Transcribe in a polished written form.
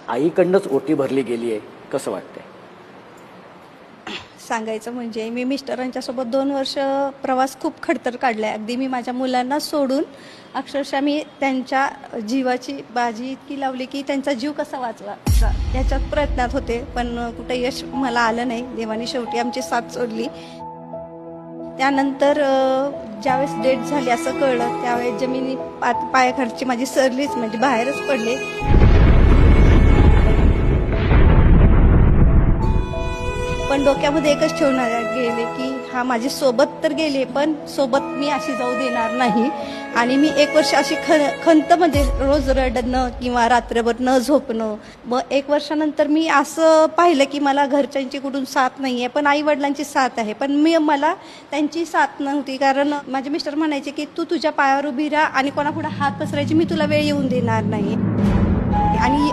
आईकडनंच ओटी भरली गेली आहे, कसं वाटतंय? सांगायचं म्हणजे मी मिस्टरांच्या सोबत 2 वर्ष प्रवास खूप खडतर काढलाय. अगदी मी माझ्या मुलांना सोडून अक्षरशः मी त्यांच्या जीवाची बाजी इतकी लावली की त्यांचा जीव कसा वाचवायचा याच्यात प्रयत्नात होते, पण कुठे यश मला आलं नाही. देवाने शेवटी आमची साथ सोडली. त्यानंतर ज्यावेळेस डेट झाली असं कळलं, त्यावेळेस जमिनी पायाखालची माझी सरलीच म्हणजे बाहेरच पडले. पण डोक्यामध्ये एकच ठेवणार गेले की हा माझी सोबत तर गेले, पण सोबत मी अशी जाऊ देणार नाही. आणि मी 1 वर्ष अशी खंत म्हणजे रोज रडणं किंवा रात्रभर न झोपणं. मग 1 वर्षानंतर मी असं पाहिलं की मला घरच्यांची कुठून साथ नाही आहे, पण आई वडिलांची साथ आहे. पण मला त्यांची साथ नव्हती, कारण माझे मिस्टर म्हणायचे की तू तुझ्या पायावर उभी राहा आणि कोणापुढे हात पसरायची मी तुला वेळ येऊन देणार नाही. आणि